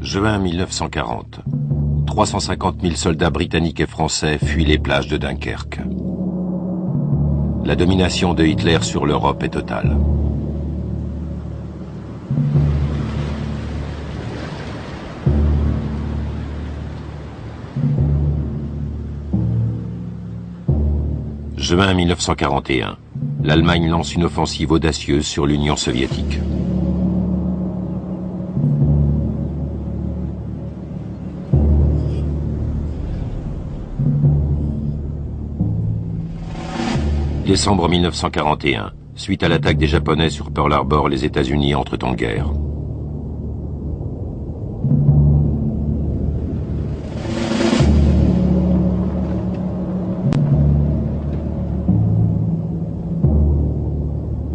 Juin 1940. 350 000 soldats britanniques et français fuient les plages de Dunkerque. La domination de Hitler sur l'Europe est totale. Juin 1941. L'Allemagne lance une offensive audacieuse sur l'Union soviétique. Décembre 1941. Suite à l'attaque des Japonais sur Pearl Harbor, les États-Unis entrent en guerre.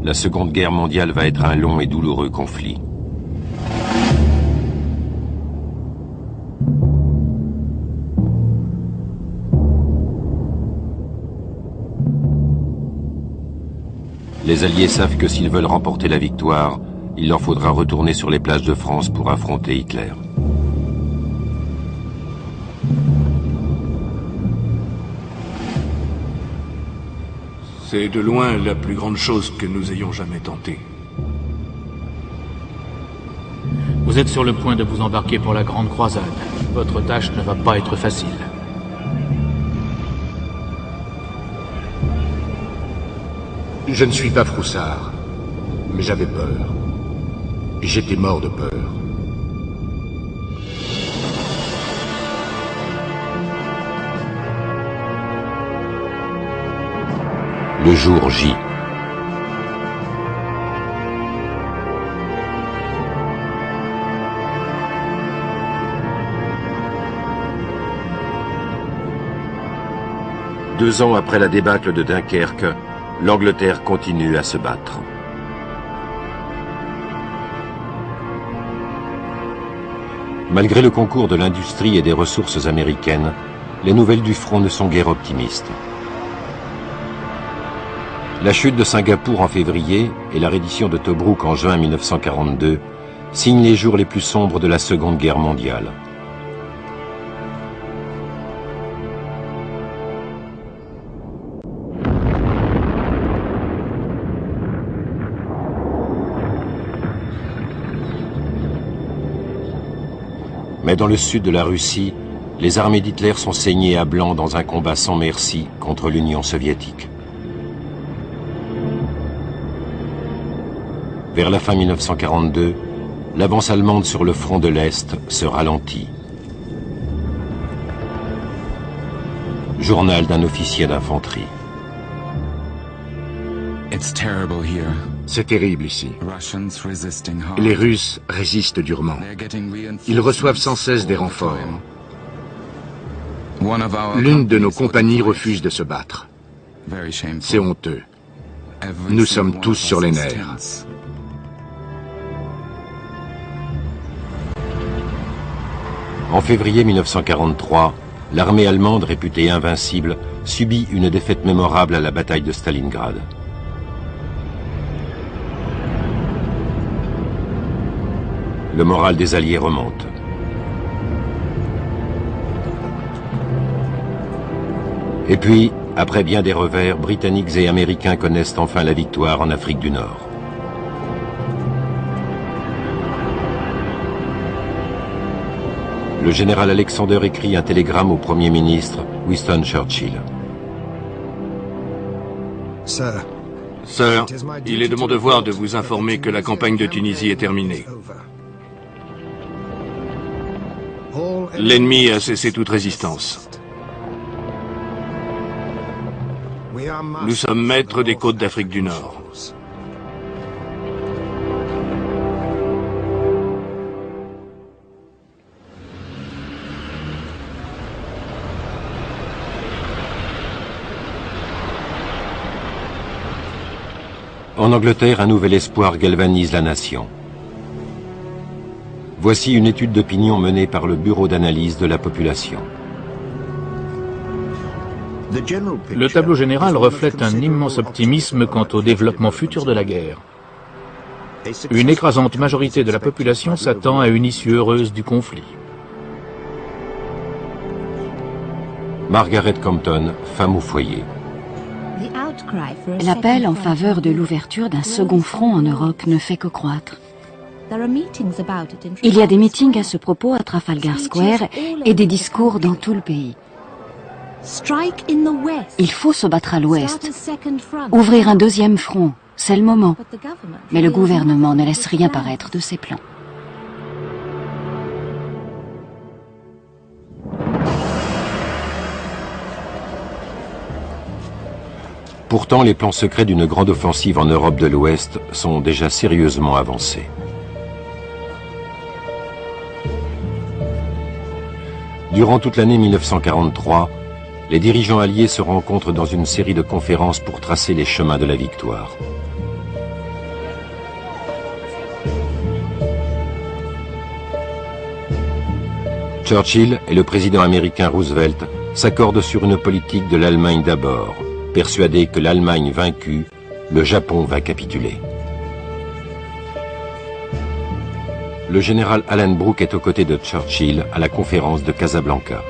La Seconde Guerre mondiale va être un long et douloureux conflit. Les Alliés savent que s'ils veulent remporter la victoire, il leur faudra retourner sur les plages de France pour affronter Hitler. C'est de loin la plus grande chose que nous ayons jamais tentée. Vous êtes sur le point de vous embarquer pour la grande croisade. Votre tâche ne va pas être facile. Je ne suis pas Froussard, mais j'avais peur. J'étais mort de peur. Le jour J. Deux ans après la débâcle de Dunkerque, l'Angleterre continue à se battre. Malgré le concours de l'industrie et des ressources américaines, les nouvelles du front ne sont guère optimistes. La chute de Singapour en février et la reddition de Tobrouk en juin 1942 signent les jours les plus sombres de la Seconde Guerre mondiale. Mais dans le sud de la Russie, les armées d'Hitler sont saignées à blanc dans un combat sans merci contre l'Union soviétique. Vers la fin 1942, l'avance allemande sur le front de l'Est se ralentit. Journal d'un officier d'infanterie. C'est terrible ici. Les Russes résistent durement. Ils reçoivent sans cesse des renforts. L'une de nos compagnies refuse de se battre. C'est honteux. Nous sommes tous sur les nerfs. En février 1943, l'armée allemande, réputée invincible, subit une défaite mémorable à la bataille de Stalingrad. Le moral des Alliés remonte. Et puis, après bien des revers, Britanniques et Américains connaissent enfin la victoire en Afrique du Nord. Le général Alexander écrit un télégramme au Premier ministre Winston Churchill. Sir, il est de mon devoir de vous informer que la campagne de Tunisie est terminée. L'ennemi a cessé toute résistance. Nous sommes maîtres des côtes d'Afrique du Nord. En Angleterre, un nouvel espoir galvanise la nation. Voici une étude d'opinion menée par le Bureau d'analyse de la population. Le tableau général reflète un immense optimisme quant au développement futur de la guerre. Une écrasante majorité de la population s'attend à une issue heureuse du conflit. Margaret Compton, femme au foyer. L'appel en faveur de l'ouverture d'un second front en Europe ne fait que croître. Il y a des meetings à ce propos à Trafalgar Square et des discours dans tout le pays. Il faut se battre à l'ouest, ouvrir un deuxième front, c'est le moment. Mais le gouvernement ne laisse rien paraître de ses plans. Pourtant, les plans secrets d'une grande offensive en Europe de l'Ouest sont déjà sérieusement avancés. Durant toute l'année 1943, les dirigeants alliés se rencontrent dans une série de conférences pour tracer les chemins de la victoire. Churchill et le président américain Roosevelt s'accordent sur une politique de l'Allemagne d'abord, persuadés que l'Allemagne vaincue, le Japon va capituler. Le général Alan Brooke est aux côtés de Churchill à la conférence de Casablanca.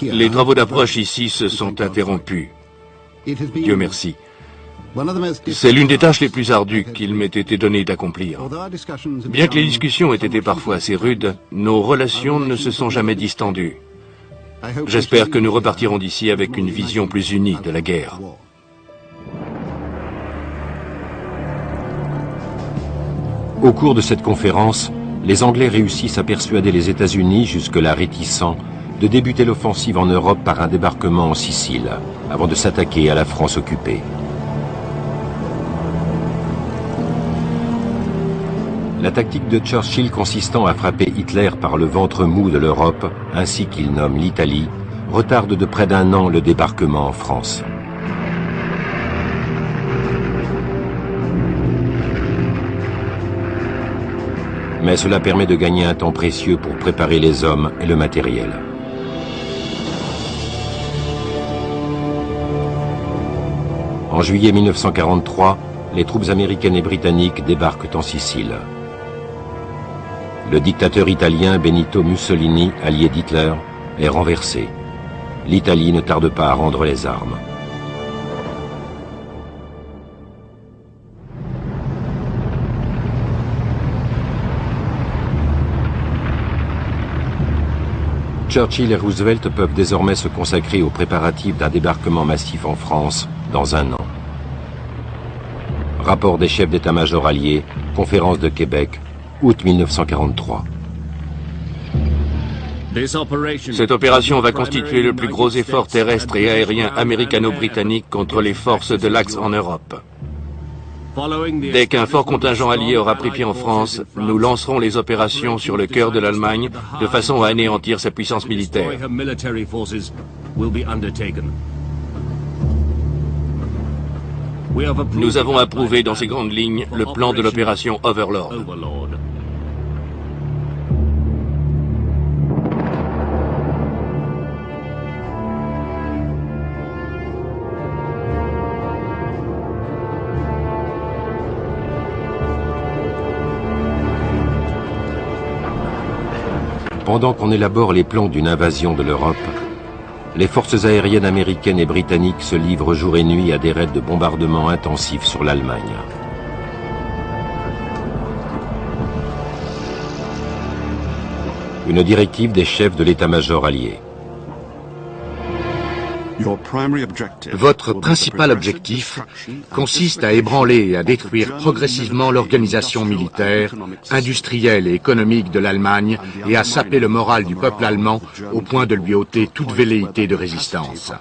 Les travaux d'approche ici se sont interrompus. Dieu merci. C'est l'une des tâches les plus ardues qu'il m'ait été donné d'accomplir. Bien que les discussions aient été parfois assez rudes, nos relations ne se sont jamais distendues. J'espère que nous repartirons d'ici avec une vision plus unie de la guerre. Au cours de cette conférence, les Anglais réussissent à persuader les États-Unis, jusque-là réticents, de débuter l'offensive en Europe par un débarquement en Sicile, avant de s'attaquer à la France occupée. La tactique de Churchill consistant à frapper Hitler par le ventre mou de l'Europe, ainsi qu'il nomme l'Italie, retarde de près d'un an le débarquement en France. Mais cela permet de gagner un temps précieux pour préparer les hommes et le matériel. En juillet 1943, les troupes américaines et britanniques débarquent en Sicile. Le dictateur italien Benito Mussolini, allié d'Hitler, est renversé. L'Italie ne tarde pas à rendre les armes. Churchill et Roosevelt peuvent désormais se consacrer aux préparatifs d'un débarquement massif en France dans un an. Rapport des chefs d'état-major alliés, conférence de Québec, août 1943. Cette opération va constituer le plus gros effort terrestre et aérien américano-britannique contre les forces de l'Axe en Europe. Dès qu'un fort contingent allié aura pris pied en France, nous lancerons les opérations sur le cœur de l'Allemagne de façon à anéantir sa puissance militaire. Nous avons approuvé dans ces grandes lignes le plan de l'opération Overlord. Pendant qu'on élabore les plans d'une invasion de l'Europe, les forces aériennes américaines et britanniques se livrent jour et nuit à des raids de bombardement intensifs sur l'Allemagne. Une directive des chefs de l'état-major allié. Votre principal objectif consiste à ébranler et à détruire progressivement l'organisation militaire, industrielle et économique de l'Allemagne et à saper le moral du peuple allemand au point de lui ôter toute velléité de résistance.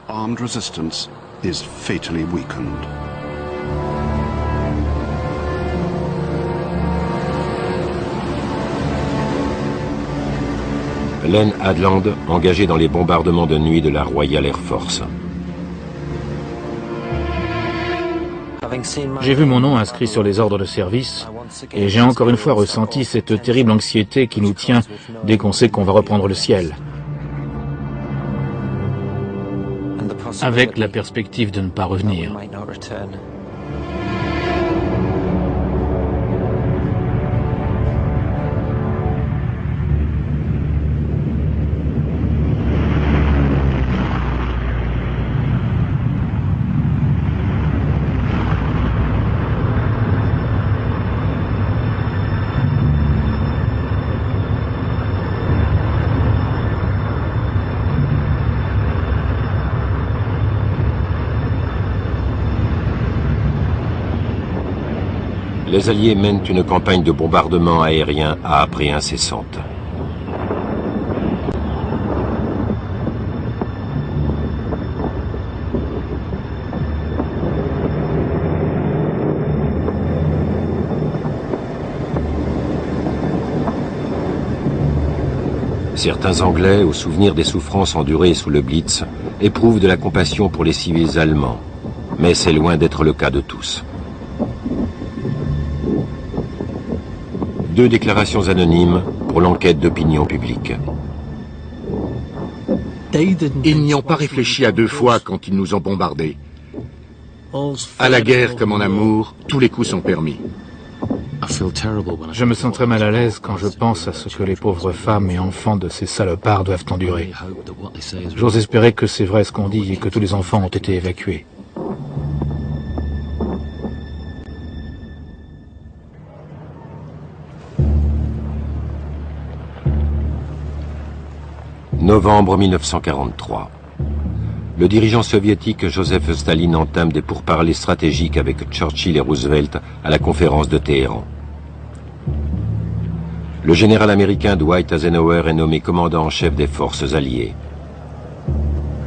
Len Hadland, engagé dans les bombardements de nuit de la Royal Air Force. J'ai vu mon nom inscrit sur les ordres de service et j'ai encore une fois ressenti cette terrible anxiété qui nous tient dès qu'on sait qu'on va reprendre le ciel. Avec la perspective de ne pas revenir. Les Alliés mènent une campagne de bombardement aérien à après incessante. Certains Anglais, au souvenir des souffrances endurées sous le Blitz, éprouvent de la compassion pour les civils allemands. Mais c'est loin d'être le cas de tous. Deux déclarations anonymes pour l'enquête d'opinion publique. Ils n'y ont pas réfléchi à deux fois quand ils nous ont bombardés. À la guerre comme en amour, tous les coups sont permis. Je me sens très mal à l'aise quand je pense à ce que les pauvres femmes et enfants de ces salopards doivent endurer. J'ose espérer que c'est vrai ce qu'on dit et que tous les enfants ont été évacués. Novembre 1943. Le dirigeant soviétique Joseph Staline entame des pourparlers stratégiques avec Churchill et Roosevelt à la conférence de Téhéran. Le général américain Dwight Eisenhower est nommé commandant en chef des forces alliées.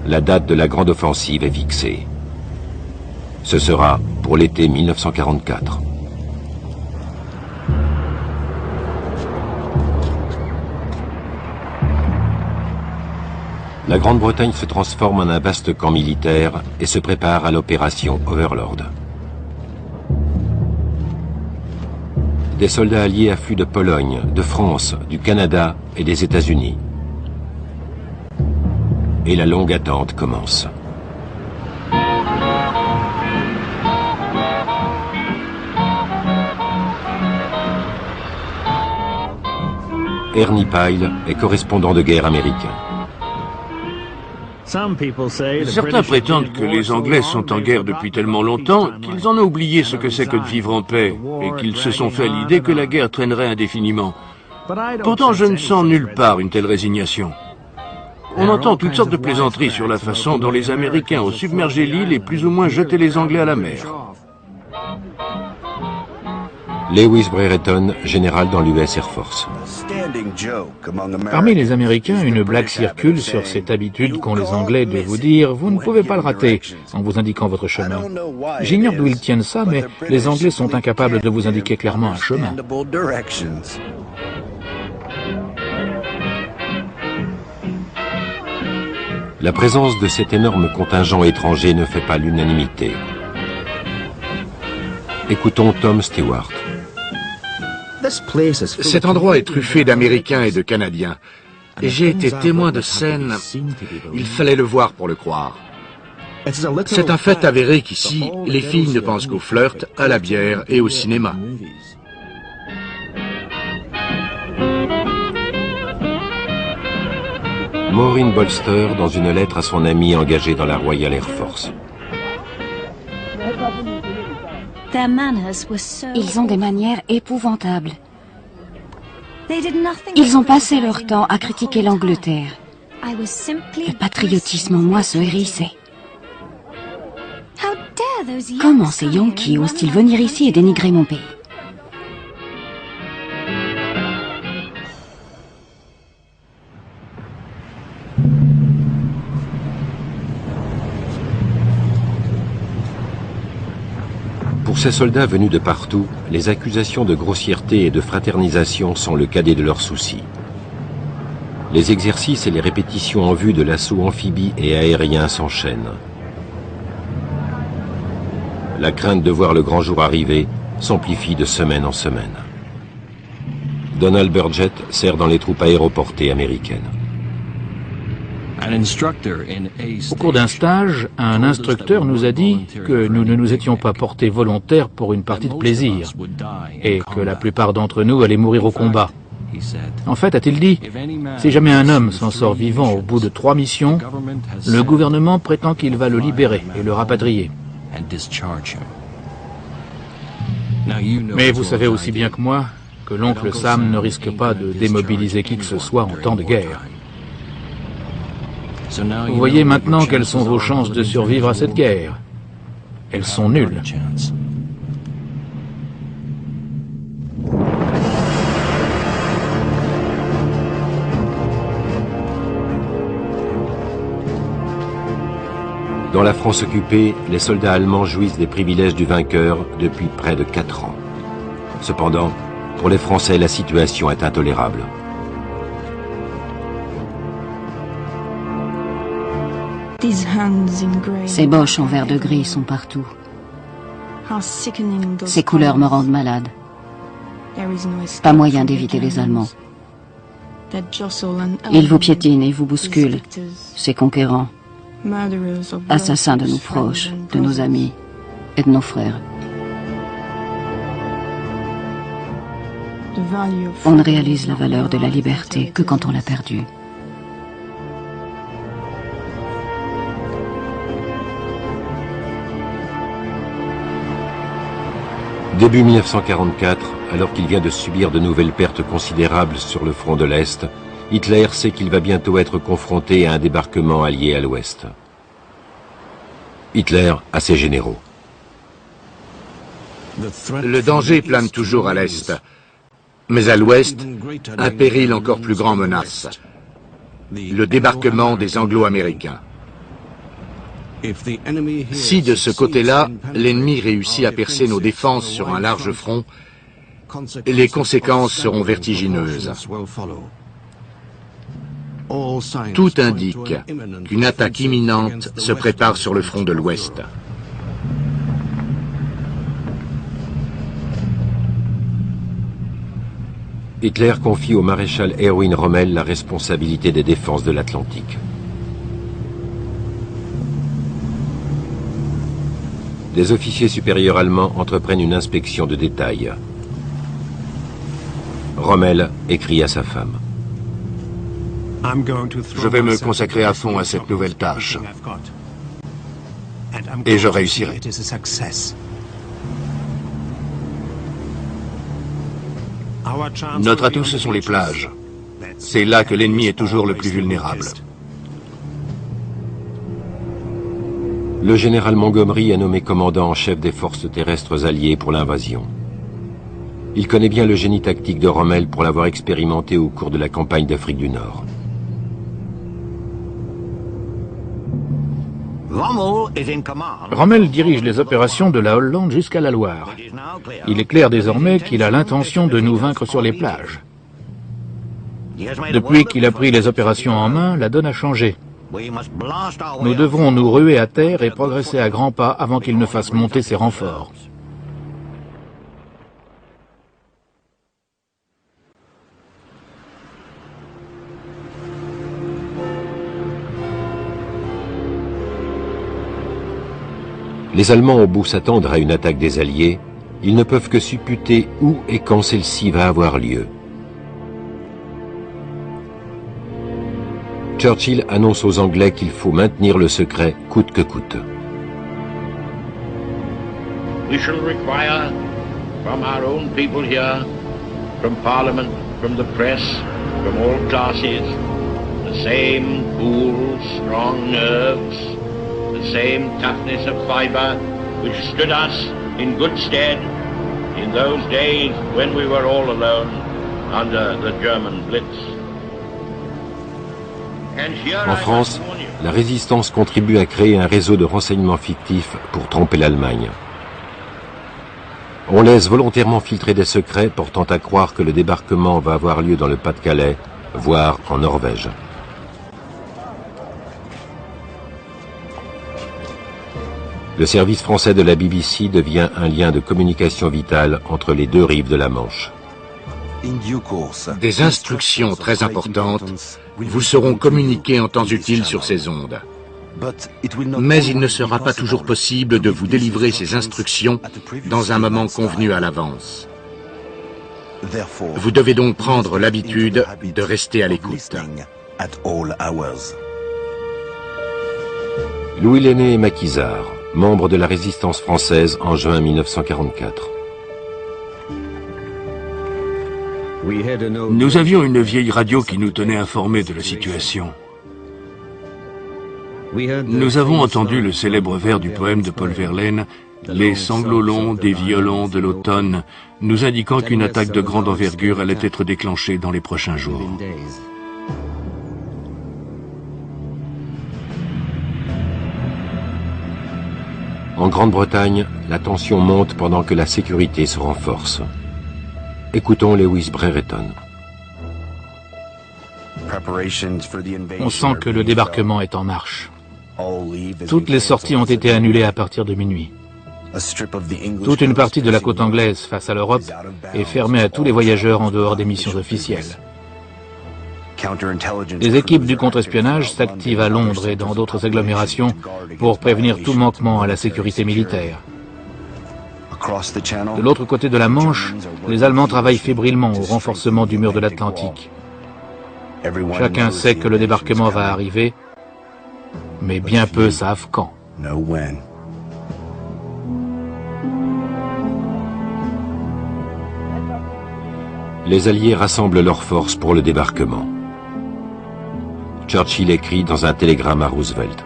La date de la grande offensive est fixée. Ce sera pour l'été 1944. La Grande-Bretagne se transforme en un vaste camp militaire et se prépare à l'opération Overlord. Des soldats alliés affluent de Pologne, de France, du Canada et des États-Unis. Et la longue attente commence. Ernie Pyle est correspondant de guerre américain. Certains prétendent que les Anglais sont en guerre depuis tellement longtemps qu'ils en ont oublié ce que c'est que de vivre en paix et qu'ils se sont fait l'idée que la guerre traînerait indéfiniment. Pourtant, je ne sens nulle part une telle résignation. On entend toutes sortes de plaisanteries sur la façon dont les Américains ont submergé l'île et plus ou moins jeté les Anglais à la mer. Lewis Brereton, général dans l'US Air Force. Parmi les Américains, une blague circule sur cette habitude qu'ont les Anglais de vous dire « vous ne pouvez pas le rater » en vous indiquant votre chemin. J'ignore d'où ils tiennent ça, mais les Anglais sont incapables de vous indiquer clairement un chemin. La présence de cet énorme contingent étranger ne fait pas l'unanimité. Écoutons Tom Stewart. Cet endroit est truffé d'Américains et de Canadiens. Et j'ai été témoin de scènes. Il fallait le voir pour le croire. C'est un fait avéré qu'ici, les filles ne pensent qu'au flirt, à la bière et au cinéma. Maureen Bolster dans une lettre à son ami engagé dans la Royal Air Force. Ils ont des manières épouvantables. Ils ont passé leur temps à critiquer l'Angleterre. Le patriotisme en moi se hérissait. Comment ces Yankees osent-ils venir ici et dénigrer mon pays? Pour ces soldats venus de partout, les accusations de grossièreté et de fraternisation sont le cadet de leurs soucis. Les exercices et les répétitions en vue de l'assaut amphibie et aérien s'enchaînent. La crainte de voir le grand jour arriver s'amplifie de semaine en semaine. Donald Burgett sert dans les troupes aéroportées américaines. Au cours d'un stage, un instructeur nous a dit que nous ne nous étions pas portés volontaires pour une partie de plaisir et que la plupart d'entre nous allaient mourir au combat. En fait, a-t-il dit, si jamais un homme s'en sort vivant au bout de 3 missions, le gouvernement prétend qu'il va le libérer et le rapatrier. Mais vous savez aussi bien que moi que l'oncle Sam ne risque pas de démobiliser qui que ce soit en temps de guerre. Vous voyez maintenant quelles sont vos chances de survivre à cette guerre. Elles sont nulles. Dans la France occupée, les soldats allemands jouissent des privilèges du vainqueur depuis près de 4 ans. Cependant, pour les Français, la situation est intolérable. Ces boches en vert de gris sont partout. Ces couleurs me rendent malade. Pas moyen d'éviter les Allemands. Ils vous piétinent et vous bousculent, ces conquérants, assassins de nos proches, de nos amis et de nos frères. On ne réalise la valeur de la liberté que quand on l'a perdue. Début 1944, alors qu'il vient de subir de nouvelles pertes considérables sur le front de l'Est, Hitler sait qu'il va bientôt être confronté à un débarquement allié à l'Ouest. Hitler a ses généraux. Le danger plane toujours à l'Est, mais à l'Ouest, un péril encore plus grand menace. Le débarquement des Anglo-Américains. Si de ce côté-là, l'ennemi réussit à percer nos défenses sur un large front, les conséquences seront vertigineuses. Tout indique qu'une attaque imminente se prépare sur le front de l'Ouest. Hitler confie au maréchal Erwin Rommel la responsabilité des défenses de l'Atlantique. Des officiers supérieurs allemands entreprennent une inspection de détail. Rommel écrit à sa femme. Je vais me consacrer à fond à cette nouvelle tâche. Et je réussirai. Notre atout, ce sont les plages. C'est là que l'ennemi est toujours le plus vulnérable. Le général Montgomery est nommé commandant en chef des forces terrestres alliées pour l'invasion. Il connaît bien le génie tactique de Rommel pour l'avoir expérimenté au cours de la campagne d'Afrique du Nord. Rommel dirige les opérations de la Hollande jusqu'à la Loire. Il est clair désormais qu'il a l'intention de nous vaincre sur les plages. Depuis qu'il a pris les opérations en main, la donne a changé. Nous devrons nous ruer à terre et progresser à grands pas avant qu'il ne fasse monter ses renforts. Les Allemands ont beau s'attendre à une attaque des Alliés, ils ne peuvent que supputer où et quand celle-ci va avoir lieu. Churchill annonce aux Anglais qu'il faut maintenir le secret coûte que coûte. We shall require from our own people here, from Parliament, from the press, from all classes, the same cool, strong nerves, the same toughness of fibre which stood us in good stead in those days when we were all alone under the German Blitz. En France, la résistance contribue à créer un réseau de renseignements fictifs pour tromper l'Allemagne. On laisse volontairement filtrer des secrets portant à croire que le débarquement va avoir lieu dans le Pas-de-Calais, voire en Norvège. Le service français de la BBC devient un lien de communication vital entre les deux rives de la Manche. Des instructions très importantes vous seront communiquées en temps utile sur ces ondes. Mais il ne sera pas toujours possible de vous délivrer ces instructions dans un moment convenu à l'avance. Vous devez donc prendre l'habitude de rester à l'écoute. Louis Lenné et Maquisard, membres de la résistance française en juin 1944. Nous avions une vieille radio qui nous tenait informés de la situation. Nous avons entendu le célèbre vers du poème de Paul Verlaine, « Les sanglots longs des violons de l'automne », nous indiquant qu'une attaque de grande envergure allait être déclenchée dans les prochains jours. En Grande-Bretagne, la tension monte pendant que la sécurité se renforce. Écoutons Lewis Brereton. On sent que le débarquement est en marche. Toutes les sorties ont été annulées à partir de minuit. Toute une partie de la côte anglaise face à l'Europe est fermée à tous les voyageurs en dehors des missions officielles. Les équipes du contre-espionnage s'activent à Londres et dans d'autres agglomérations pour prévenir tout manquement à la sécurité militaire. De l'autre côté de la Manche, les Allemands travaillent fébrilement au renforcement du mur de l'Atlantique. Chacun sait que le débarquement va arriver, mais bien peu savent quand. Les Alliés rassemblent leurs forces pour le débarquement. Churchill écrit dans un télégramme à Roosevelt.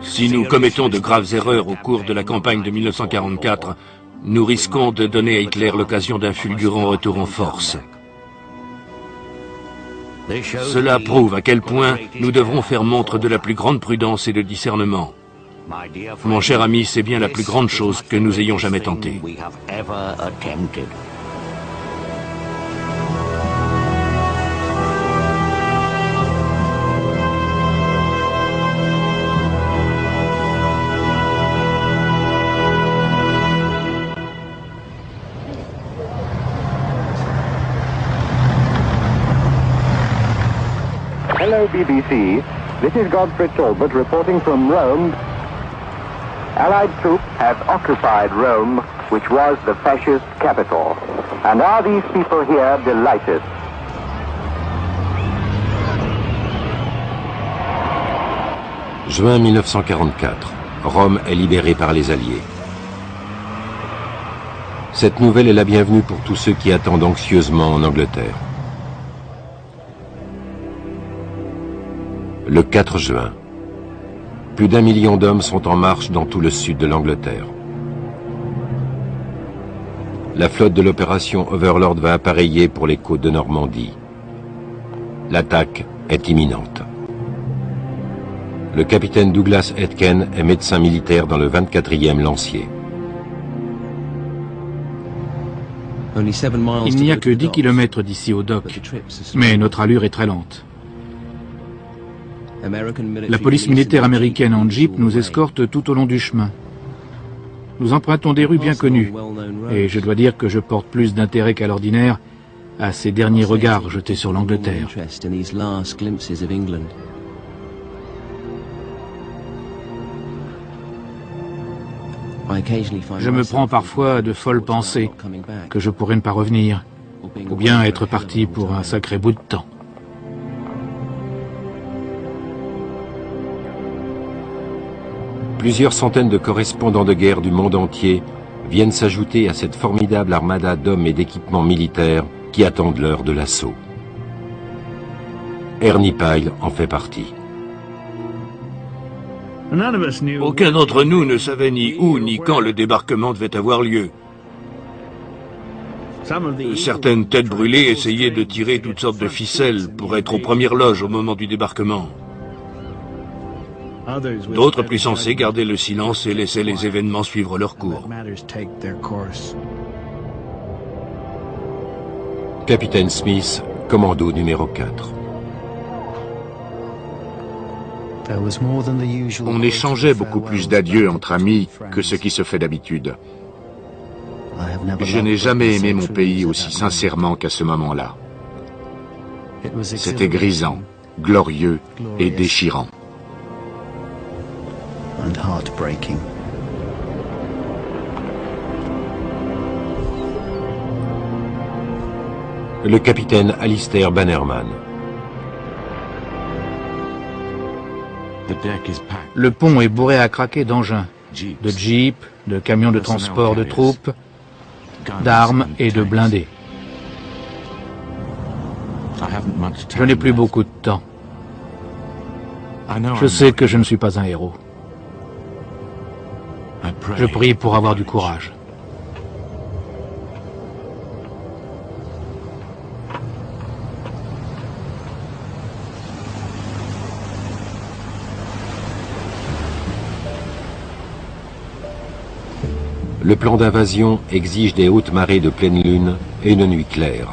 Si nous commettons de graves erreurs au cours de la campagne de 1944, nous risquons de donner à Hitler l'occasion d'un fulgurant retour en force. Cela prouve à quel point nous devrons faire montre de la plus grande prudence et de discernement. Mon cher ami, c'est bien la plus grande chose que nous ayons jamais tentée. Hello BBC, this is Godfrey Talbot reporting from Rome. Allied troops have occupied Rome, which was the fascist capital. And are these people here delighted? Juin 1944. Rome est libérée par les Alliés. Cette nouvelle est la bienvenue pour tous ceux qui attendent anxieusement en Angleterre. Le 4 juin, plus d'1 million d'hommes sont en marche dans tout le sud de l'Angleterre. La flotte de l'opération Overlord va appareiller pour les côtes de Normandie. L'attaque est imminente. Le capitaine Douglas Aitken est médecin militaire dans le 24e Lancier. Il n'y a que 10 km d'ici au dock, mais notre allure est très lente. La police militaire américaine en jeep nous escorte tout au long du chemin. Nous empruntons des rues bien connues, et je dois dire que je porte plus d'intérêt qu'à l'ordinaire à ces derniers regards jetés sur l'Angleterre. Je me prends parfois de folles pensées que je pourrais ne pas revenir, ou bien être parti pour un sacré bout de temps. Plusieurs centaines de correspondants de guerre du monde entier viennent s'ajouter à cette formidable armada d'hommes et d'équipements militaires qui attendent l'heure de l'assaut. Ernie Pyle en fait partie. Aucun d'entre nous ne savait ni où ni quand le débarquement devait avoir lieu. Certaines têtes brûlées essayaient de tirer toutes sortes de ficelles pour être aux premières loges au moment du débarquement. D'autres plus sensés gardaient le silence et laissaient les événements suivre leur cours. Capitaine Smith, commando numéro 4. On échangeait beaucoup plus d'adieux entre amis que ce qui se fait d'habitude. Je n'ai jamais aimé mon pays aussi sincèrement qu'à ce moment-là. C'était grisant, glorieux et déchirant. Le capitaine Alistair Bannerman. Le pont est bourré à craquer d'engins, de jeeps, de camions de transport de troupes, d'armes et de blindés. Je n'ai plus beaucoup de temps. Je sais que je ne suis pas un héros. Je prie pour avoir du courage. Le plan d'invasion exige des hautes marées de pleine lune et une nuit claire.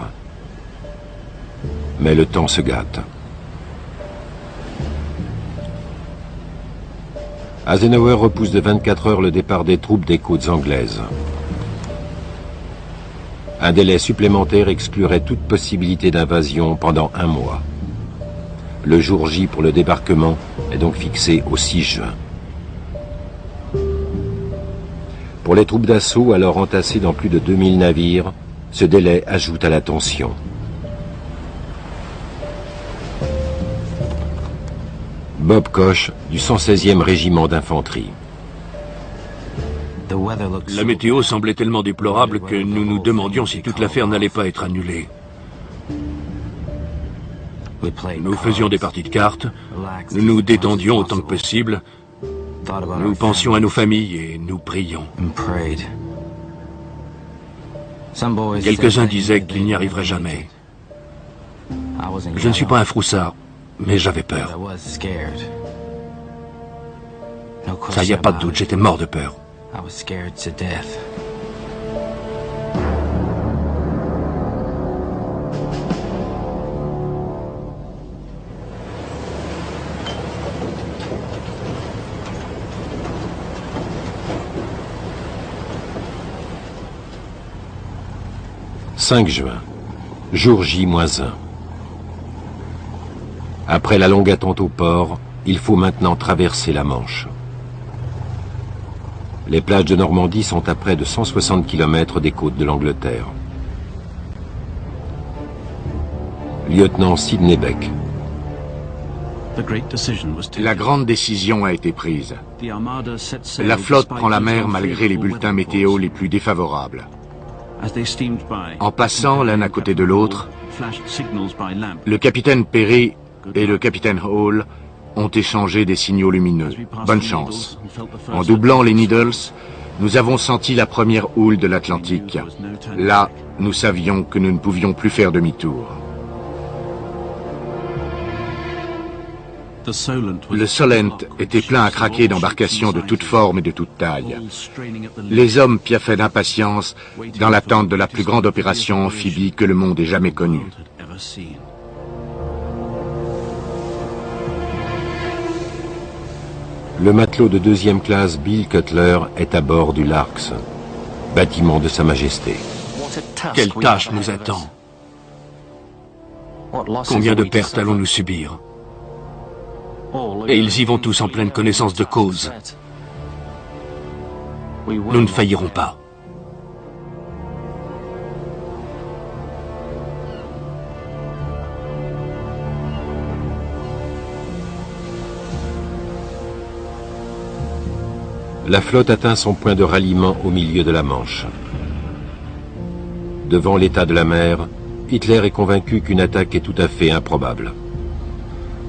Mais le temps se gâte. Eisenhower repousse de 24 heures le départ des troupes des côtes anglaises. Un délai supplémentaire exclurait toute possibilité d'invasion pendant un mois. Le jour J pour le débarquement est donc fixé au 6 juin. Pour les troupes d'assaut alors entassées dans plus de 2000 navires, ce délai ajoute à la tension. Bob Koch, du 116e régiment d'infanterie. La météo semblait tellement déplorable que nous nous demandions si toute l'affaire n'allait pas être annulée. Nous faisions des parties de cartes, nous nous détendions autant que possible, nous pensions à nos familles et nous prions. Quelques-uns disaient qu'il n'y arriverait jamais. Je ne suis pas un froussard, mais j'avais peur. Ça y a pas de doute, j'étais mort de peur. I was scared to death. « 5 juin, jour J-1. Après la longue attente au port, il faut maintenant traverser la Manche. Les plages de Normandie sont à près de 160 km des côtes de l'Angleterre. Lieutenant Sidney Beck. La grande décision a été prise. La flotte prend la mer malgré les bulletins météo les plus défavorables. En passant l'un à côté de l'autre, le capitaine Perry et le capitaine Hall ont échangé des signaux lumineux. Bonne chance. En doublant les Needles, nous avons senti la première houle de l'Atlantique. Là, nous savions que nous ne pouvions plus faire demi-tour. Le Solent était plein à craquer d'embarcations de toutes formes et de toutes tailles. Les hommes piaffaient d'impatience dans l'attente de la plus grande opération amphibie que le monde ait jamais connue. Le matelot de 2e classe Bill Cutler est à bord du Larks, bâtiment de Sa Majesté. Quelle tâche nous attend? Combien de pertes allons-nous subir? Et ils y vont tous en pleine connaissance de cause. Nous ne faillirons pas. La flotte atteint son point de ralliement au milieu de la Manche. Devant l'état de la mer, Hitler est convaincu qu'une attaque est tout à fait improbable.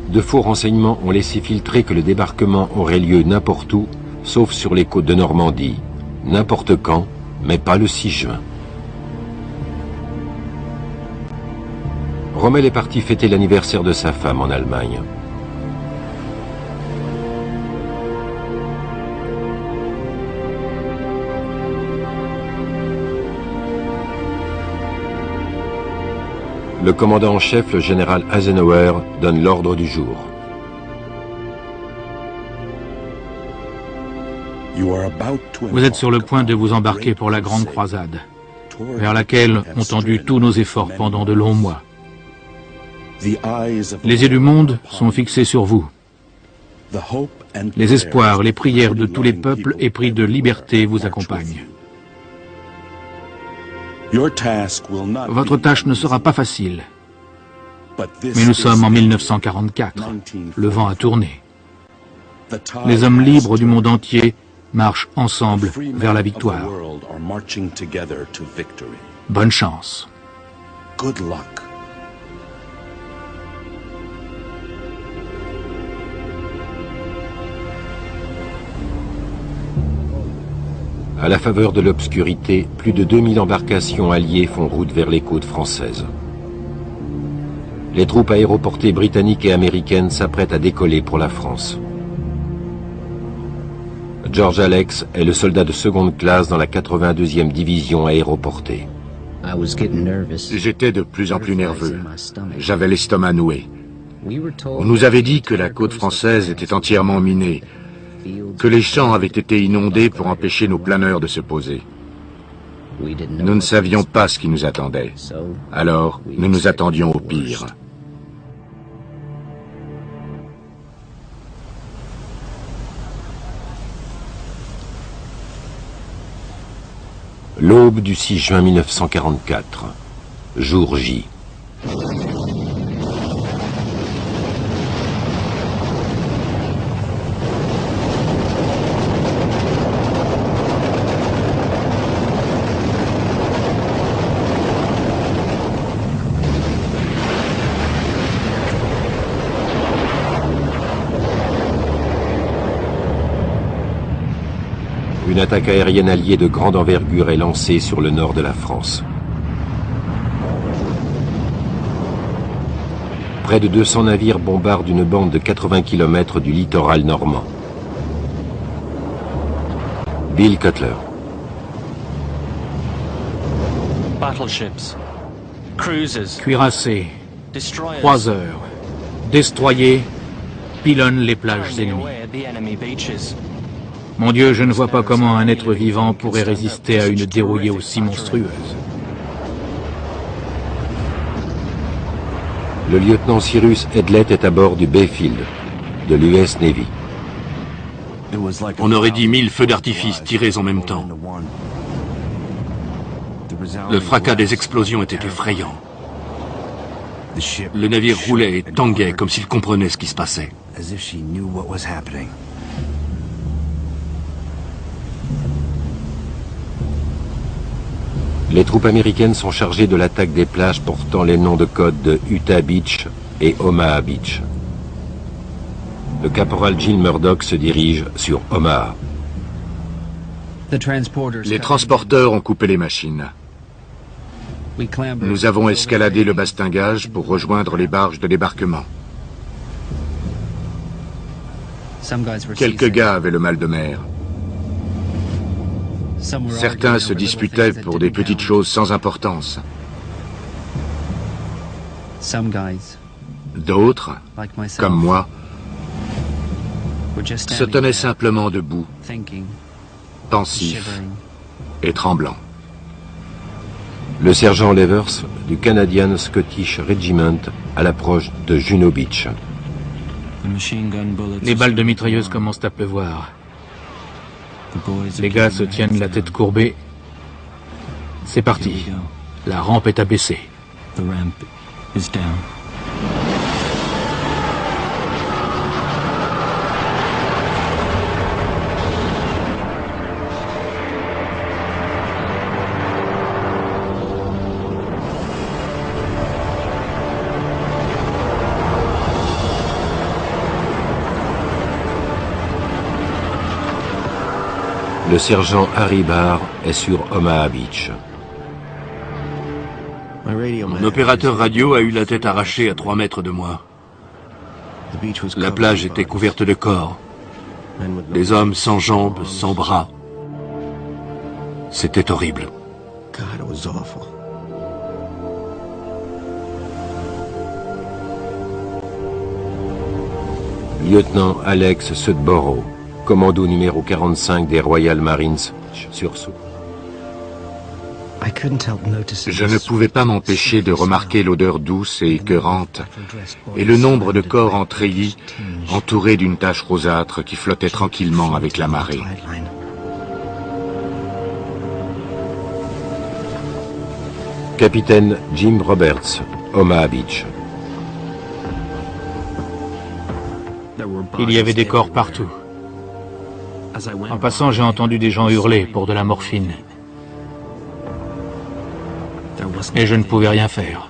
De faux renseignements ont laissé filtrer que le débarquement aurait lieu n'importe où, sauf sur les côtes de Normandie, n'importe quand, mais pas le 6 juin. Rommel est parti fêter l'anniversaire de sa femme en Allemagne. Le commandant en chef, le général Eisenhower, donne l'ordre du jour. Vous êtes sur le point de vous embarquer pour la grande croisade, vers laquelle ont tendu tous nos efforts pendant de longs mois. Les yeux du monde sont fixés sur vous. Les espoirs, les prières de tous les peuples épris de liberté vous accompagnent. Votre tâche ne sera pas facile. Mais nous sommes en 1944. Le vent a tourné. Les hommes libres du monde entier marchent ensemble vers la victoire. Bonne chance. À la faveur de l'obscurité, plus de 2000 embarcations alliées font route vers les côtes françaises. Les troupes aéroportées britanniques et américaines s'apprêtent à décoller pour la France. George Alex est le soldat de seconde classe dans la 82e division aéroportée. J'étais de plus en plus nerveux. J'avais l'estomac noué. On nous avait dit que la côte française était entièrement minée, que les champs avaient été inondés pour empêcher nos planeurs de se poser. Nous ne savions pas ce qui nous attendait. Alors, nous nous attendions au pire. L'aube du 6 juin 1944, jour J. Une attaque aérienne alliée de grande envergure est lancée sur le nord de la France. Près de 200 navires bombardent une bande de 80 km du littoral normand. Bill Cutler. Cuirassés, croiseurs, destroyers, pilonnent les plages ennemies. Mon Dieu, je ne vois pas comment un être vivant pourrait résister à une dérouillée aussi monstrueuse. Le lieutenant Cyrus Edlett est à bord du Bayfield, de l'US Navy. On aurait dit 1000 feux d'artifice tirés en même temps. Le fracas des explosions était effrayant. Le navire roulait et tanguait comme s'il comprenait ce qui se passait. Les troupes américaines sont chargées de l'attaque des plages portant les noms de code de Utah Beach et Omaha Beach. Le caporal Gil Murdoch se dirige sur Omaha. Les transporteurs ont coupé les machines. Nous avons escaladé le bastingage pour rejoindre les barges de débarquement. Quelques gars avaient le mal de mer. Certains se disputaient pour des petites choses sans importance. D'autres, comme moi, se tenaient simplement debout, pensifs et tremblants. Le sergent Levers du Canadian Scottish Regiment à l'approche de Juno Beach. Les balles de mitrailleuse commencent à pleuvoir. Les gars se tiennent la tête courbée. C'est parti. La rampe est abaissée. Le sergent Harry Barr est sur Omaha Beach. Mon opérateur radio a eu la tête arrachée à 3 mètres de moi. La plage était couverte de corps. Des hommes sans jambes, sans bras. C'était horrible. Lieutenant Alex Sudborough, commando numéro 45 des Royal Marines, sursaut. Je ne pouvais pas m'empêcher de remarquer l'odeur douce et écœurante et le nombre de corps en treillis entourés d'une tache rosâtre qui flottait tranquillement avec la marée. Capitaine Jim Roberts, Omaha Beach. Il y avait des corps partout. En passant, j'ai entendu des gens hurler pour de la morphine. Et je ne pouvais rien faire.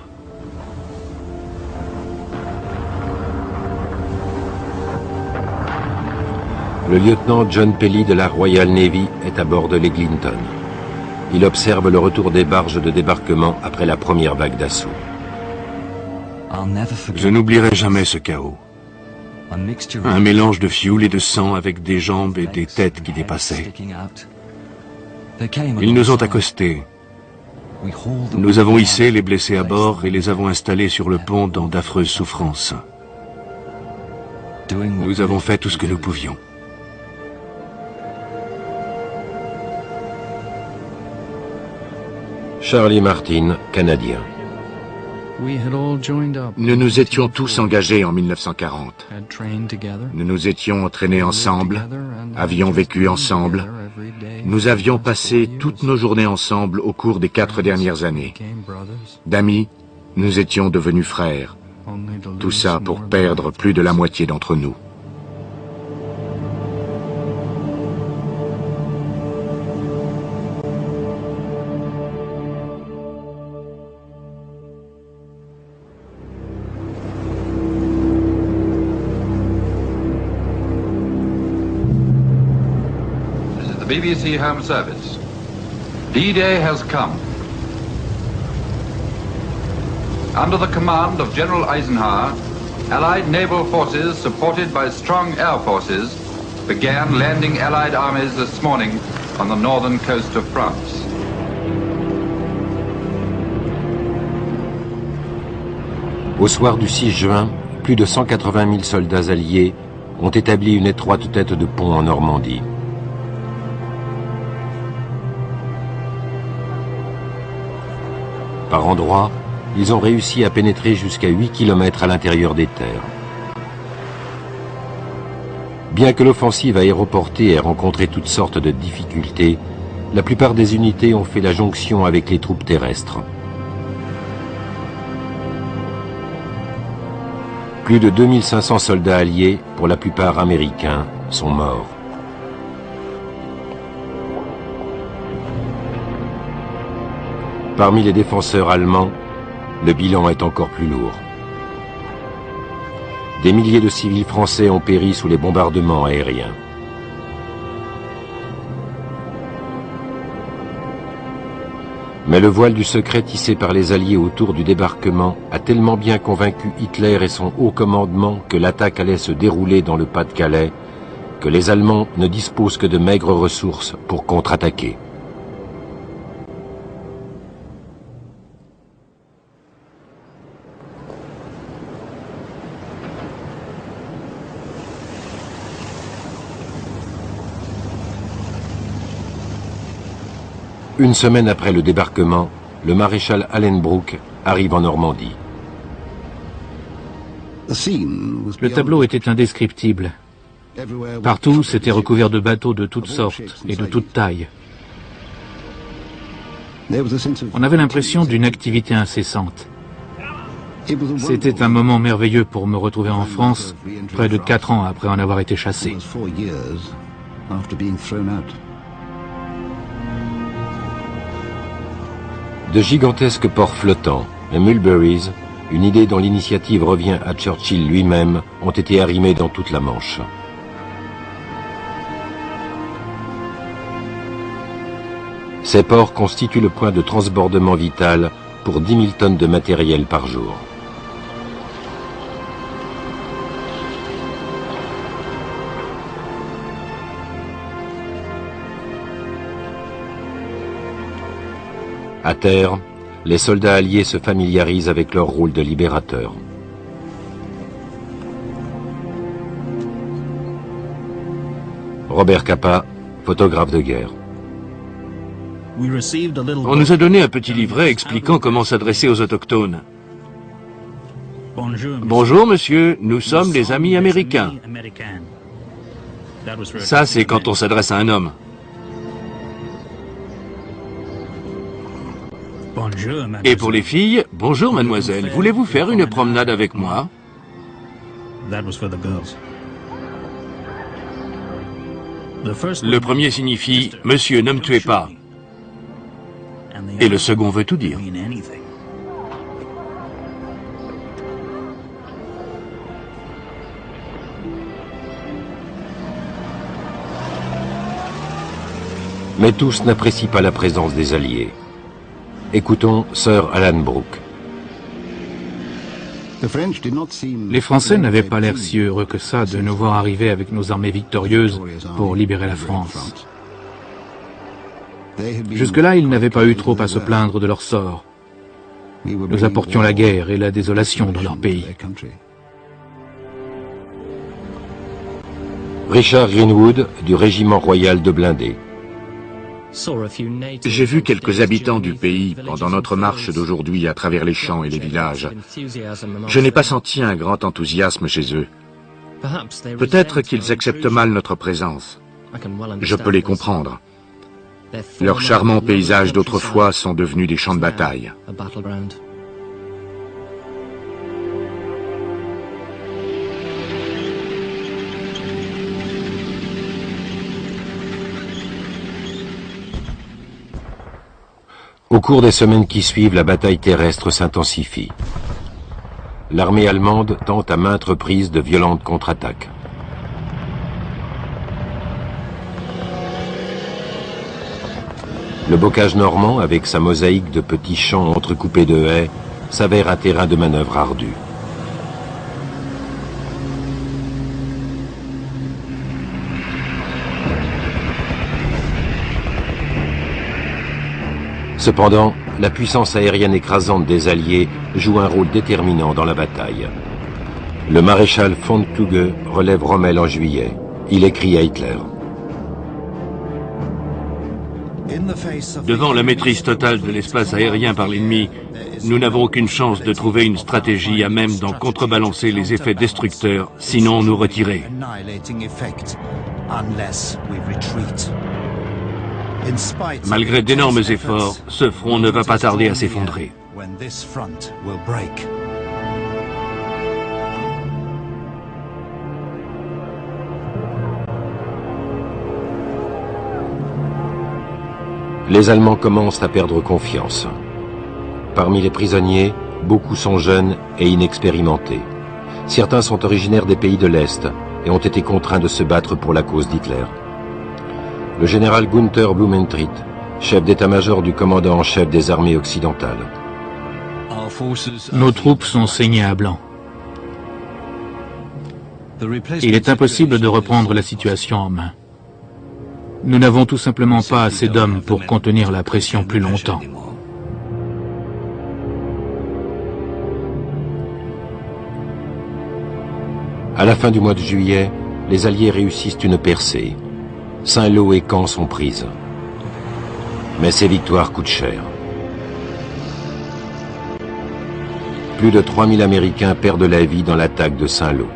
Le lieutenant John Pelly de la Royal Navy est à bord de l'Eglinton. Il observe le retour des barges de débarquement après la première vague d'assaut. Je n'oublierai jamais ce chaos. Un mélange de fioul et de sang avec des jambes et des têtes qui dépassaient. Ils nous ont accostés. Nous avons hissé les blessés à bord et les avons installés sur le pont dans d'affreuses souffrances. Nous avons fait tout ce que nous pouvions. Charlie Martin, Canadien. Nous nous étions tous engagés en 1940. Nous nous étions entraînés ensemble, avions vécu ensemble. Nous avions passé toutes nos journées ensemble au cours des 4 dernières années. D'amis, nous étions devenus frères. Tout ça pour perdre plus de la moitié d'entre nous. BBC Home Service. D-Day has come. Under the command of General Eisenhower, Allied naval forces, supported by strong air forces, began landing Allied armies this morning on the northern coast of France. Au soir du 6 juin, plus de 180 000 soldats alliés ont établi une étroite tête de pont en Normandie. Par endroits, ils ont réussi à pénétrer jusqu'à 8 km à l'intérieur des terres. Bien que l'offensive aéroportée ait rencontré toutes sortes de difficultés, la plupart des unités ont fait la jonction avec les troupes terrestres. Plus de 2500 soldats alliés, pour la plupart américains, sont morts. Parmi les défenseurs allemands, le bilan est encore plus lourd. Des milliers de civils français ont péri sous les bombardements aériens. Mais le voile du secret tissé par les Alliés autour du débarquement a tellement bien convaincu Hitler et son haut commandement que l'attaque allait se dérouler dans le Pas-de-Calais, que les Allemands ne disposent que de maigres ressources pour contre-attaquer. Une semaine après le débarquement, le maréchal Hallenbroek arrive en Normandie. Le tableau était indescriptible. Partout, c'était recouvert de bateaux de toutes sortes et de toutes tailles. On avait l'impression d'une activité incessante. C'était un moment merveilleux pour me retrouver en France, près de 4 ans après en avoir été chassé. De gigantesques ports flottants, les Mulberries, une idée dont l'initiative revient à Churchill lui-même, ont été arrimés dans toute la Manche. Ces ports constituent le point de transbordement vital pour 10 000 tonnes de matériel par jour. À terre, les soldats alliés se familiarisent avec leur rôle de libérateur. Robert Capa, photographe de guerre. On nous a donné un petit livret expliquant comment s'adresser aux autochtones. Bonjour monsieur, nous sommes les amis américains. Ça, c'est quand on s'adresse à un homme. Et pour les filles, bonjour mademoiselle, voulez-vous faire une promenade avec moi? Le premier signifie « Monsieur, ne me tuez pas ». Et le second veut tout dire. Mais tous n'apprécient pas la présence des Alliés. Écoutons Sir Hallenbroek. Les Français n'avaient pas l'air si heureux que ça de nous voir arriver avec nos armées victorieuses pour libérer la France. Jusque-là, ils n'avaient pas eu trop à se plaindre de leur sort. Nous apportions la guerre et la désolation dans leur pays. Richard Greenwood, du régiment royal de blindés. J'ai vu quelques habitants du pays pendant notre marche d'aujourd'hui à travers les champs et les villages. Je n'ai pas senti un grand enthousiasme chez eux. Peut-être qu'ils acceptent mal notre présence. Je peux les comprendre. Leurs charmants paysages d'autrefois sont devenus des champs de bataille. Au cours des semaines qui suivent, la bataille terrestre s'intensifie. L'armée allemande tente à maintes reprises de violentes contre-attaques. Le bocage normand, avec sa mosaïque de petits champs entrecoupés de haies, s'avère un terrain de manœuvre ardu. Cependant, la puissance aérienne écrasante des Alliés joue un rôle déterminant dans la bataille. Le maréchal von Kluge relève Rommel en juillet. Il écrit à Hitler. Devant la maîtrise totale de l'espace aérien par l'ennemi, nous n'avons aucune chance de trouver une stratégie à même d'en contrebalancer les effets destructeurs, sinon nous retirer. Malgré d'énormes efforts, ce front ne va pas tarder à s'effondrer. Les Allemands commencent à perdre confiance. Parmi les prisonniers, beaucoup sont jeunes et inexpérimentés. Certains sont originaires des pays de l'Est et ont été contraints de se battre pour la cause d'Hitler. Le général Gunther Blumentritt, chef d'état-major du commandant en chef des armées occidentales. Nos troupes sont saignées à blanc. Il est impossible de reprendre la situation en main. Nous n'avons tout simplement pas assez d'hommes pour contenir la pression plus longtemps. À la fin du mois de juillet, les Alliés réussissent une percée. Saint-Lô et Caen sont prises. Mais ces victoires coûtent cher. Plus de 3000 Américains perdent la vie dans l'attaque de Saint-Lô.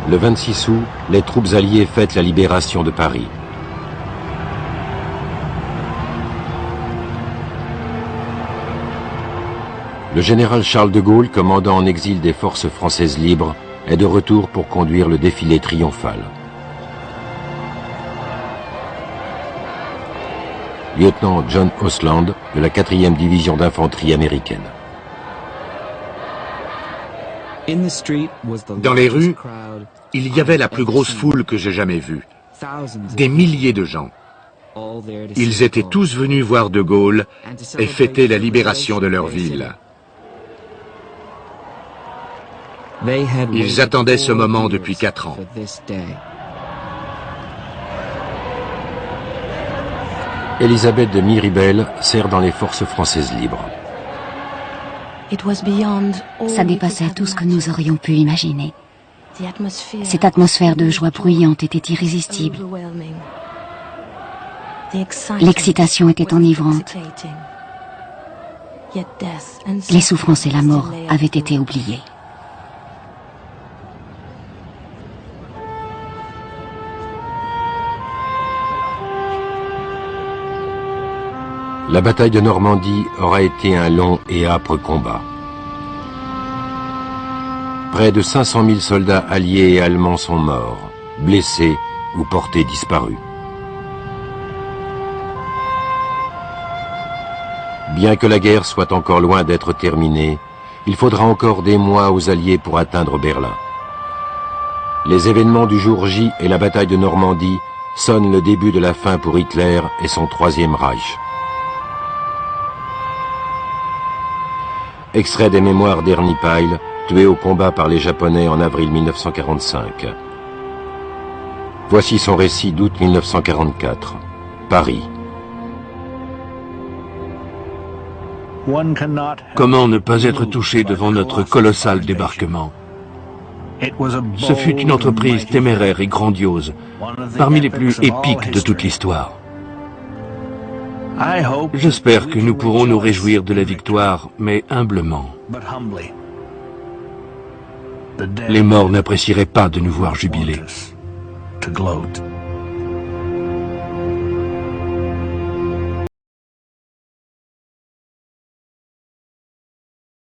Le 26 août, les troupes alliées fêtent la libération de Paris. Le général Charles de Gaulle, commandant en exil des forces françaises libres, est de retour pour conduire le défilé triomphal. Lieutenant John Osland de la 4e division d'infanterie américaine. Dans les rues, il y avait la plus grosse foule que j'ai jamais vue. Des milliers de gens. Ils étaient tous venus voir de Gaulle et fêter la libération de leur ville. Ils attendaient ce moment depuis 4 ans. Elisabeth de Miribel sert dans les forces françaises libres. Ça dépassait tout ce que nous aurions pu imaginer. Cette atmosphère de joie bruyante était irrésistible. L'excitation était enivrante. Les souffrances et la mort avaient été oubliées. La bataille de Normandie aura été un long et âpre combat. Près de 500 000 soldats alliés et allemands sont morts, blessés ou portés disparus. Bien que la guerre soit encore loin d'être terminée, Il faudra encore des mois aux Alliés pour atteindre Berlin. Les événements du jour J et la bataille de Normandie sonnent le début de la fin pour Hitler et son Troisième Reich. Extrait des mémoires d'Ernie Pyle, tué au combat par les Japonais en avril 1945. Voici son récit d'août 1944. Paris. Comment ne pas être touché devant notre colossal débarquement? Ce fut une entreprise téméraire et grandiose, parmi les plus épiques de toute l'histoire. J'espère que nous pourrons nous réjouir de la victoire, mais humblement. Les morts n'apprécieraient pas de nous voir jubiler. To gloat.